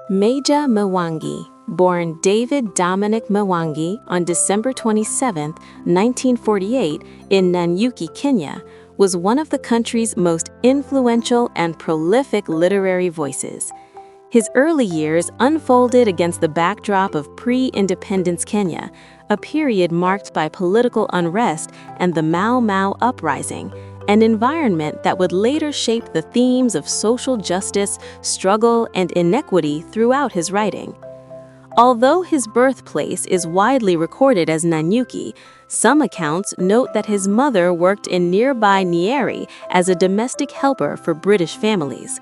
Meja Mwangi, born David Dominic Mwangi on December 27, 1948, in Nanyuki, Kenya, was one of the country's most influential and prolific literary voices. His early years unfolded against the backdrop of pre-independence Kenya, a period marked by political unrest and the Mau Mau uprising, an environment that would later shape the themes of social justice, struggle, and inequity throughout his writing. Although his birthplace is widely recorded as Nanyuki, some accounts note that his mother worked in nearby Nyeri as a domestic helper for British families.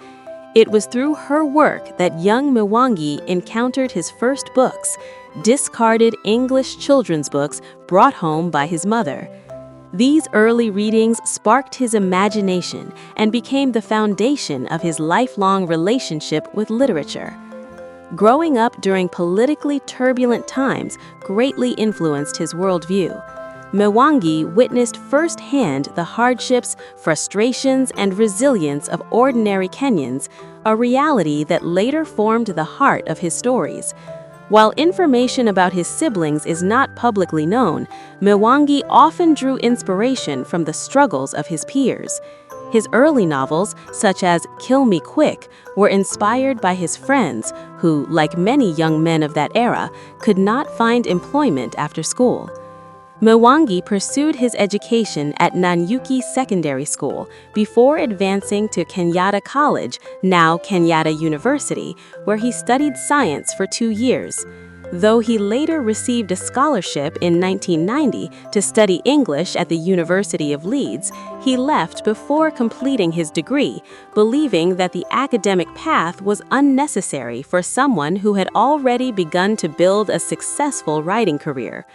It was through her work that young Mwangi encountered his first books, discarded English children's books brought home by his mother. These early readings sparked his imagination and became the foundation of his lifelong relationship with literature. Growing up during politically turbulent times greatly influenced his worldview. Mwangi witnessed firsthand the hardships, frustrations, and resilience of ordinary Kenyans, a reality that later formed the heart of his stories. While information about his siblings is not publicly known, Mwangi often drew inspiration from the struggles of his peers. His early novels, such as Kill Me Quick, were inspired by his friends who, like many young men of that era, could not find employment after school. Mwangi pursued his education at Nanyuki Secondary School before advancing to Kenyatta College, now Kenyatta University, where he studied science for 2 years. Though he later received a scholarship in 1990 to study English at the University of Leeds, he left before completing his degree, believing that the academic path was unnecessary for someone who had already begun to build a successful writing career.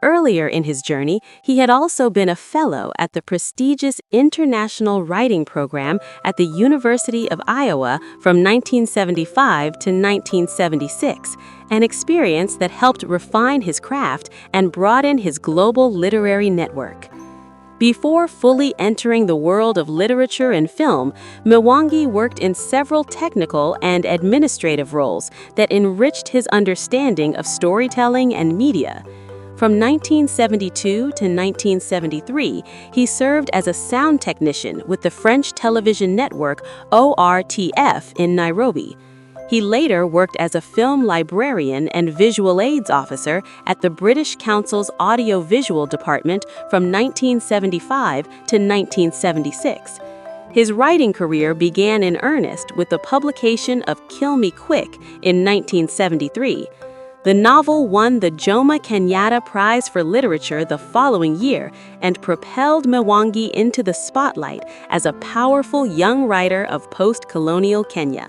Earlier in his journey, he had also been a fellow at the prestigious International Writing Program at the University of Iowa from 1975 to 1976, an experience that helped refine his craft and broaden his global literary network. Before fully entering the world of literature and film, Mwangi worked in several technical and administrative roles that enriched his understanding of storytelling and media. From 1972 to 1973, he served as a sound technician with the French television network ORTF in Nairobi. He later worked as a film librarian and visual aids officer at the British Council's Audio-Visual Department from 1975 to 1976. His writing career began in earnest with the publication of Kill Me Quick in 1973. The novel won the Jomo Kenyatta Prize for Literature the following year and propelled Mwangi into the spotlight as a powerful young writer of post-colonial Kenya.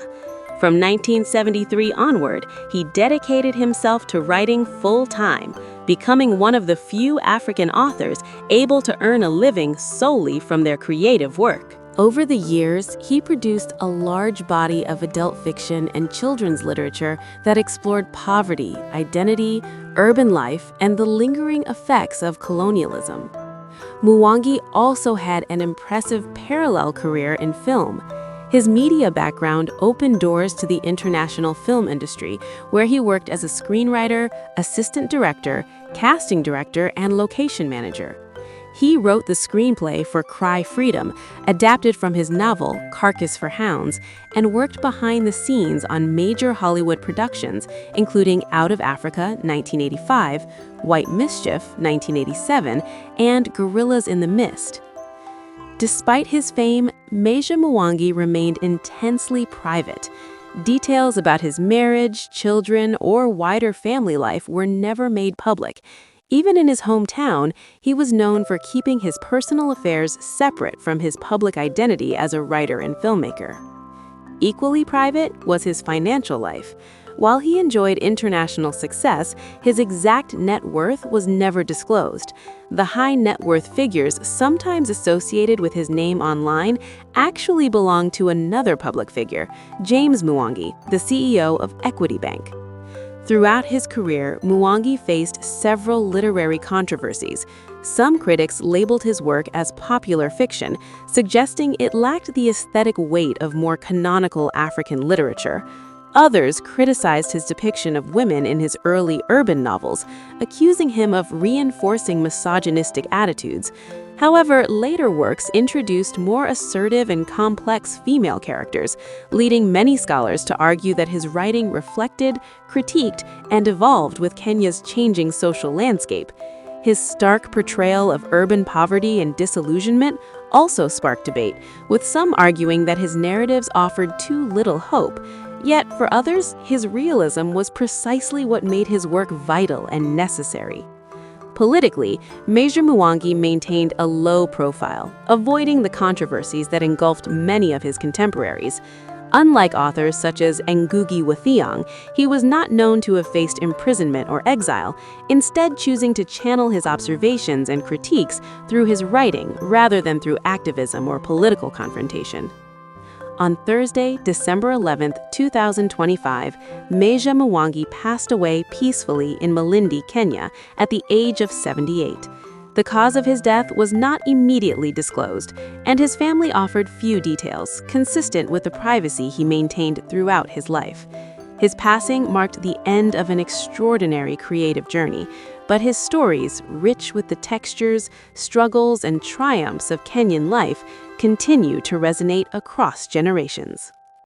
From 1973 onward, he dedicated himself to writing full-time, becoming one of the few African authors able to earn a living solely from their creative work. Over the years, he produced a large body of adult fiction and children's literature that explored poverty, identity, urban life, and the lingering effects of colonialism. Mwangi also had an impressive parallel career in film. His media background opened doors to the international film industry, where he worked as a screenwriter, assistant director, casting director, and location manager. He wrote the screenplay for Cry Freedom, adapted from his novel Carcass for Hounds, and worked behind the scenes on major Hollywood productions, including Out of Africa, 1985, White Mischief, 1987, and Gorillas in the Mist. Despite his fame, Meja Mwangi remained intensely private. Details about his marriage, children, or wider family life were never made public. Even in his hometown, he was known for keeping his personal affairs separate from his public identity as a writer and filmmaker. Equally private was his financial life. While he enjoyed international success, his exact net worth was never disclosed. The high net worth figures sometimes associated with his name online actually belonged to another public figure, James Mwangi, the CEO of Equity Bank. Throughout his career, Mwangi faced several literary controversies. Some critics labeled his work as popular fiction, suggesting it lacked the aesthetic weight of more canonical African literature. Others criticized his depiction of women in his early urban novels, accusing him of reinforcing misogynistic attitudes. However, later works introduced more assertive and complex female characters, leading many scholars to argue that his writing reflected, critiqued, and evolved with Kenya's changing social landscape. His stark portrayal of urban poverty and disillusionment also sparked debate, with some arguing that his narratives offered too little hope. Yet, for others, his realism was precisely what made his work vital and necessary. Politically, Meja Mwangi maintained a low profile, avoiding the controversies that engulfed many of his contemporaries. Unlike authors such as Ngugi wa Thiong'o, he was not known to have faced imprisonment or exile, instead choosing to channel his observations and critiques through his writing rather than through activism or political confrontation. On Thursday, December 11, 2025, Meja Mwangi passed away peacefully in Malindi, Kenya, at the age of 78. The cause of his death was not immediately disclosed, and his family offered few details, consistent with the privacy he maintained throughout his life. His passing marked the end of an extraordinary creative journey, but his stories, rich with the textures, struggles, and triumphs of Kenyan life, continue to resonate across generations.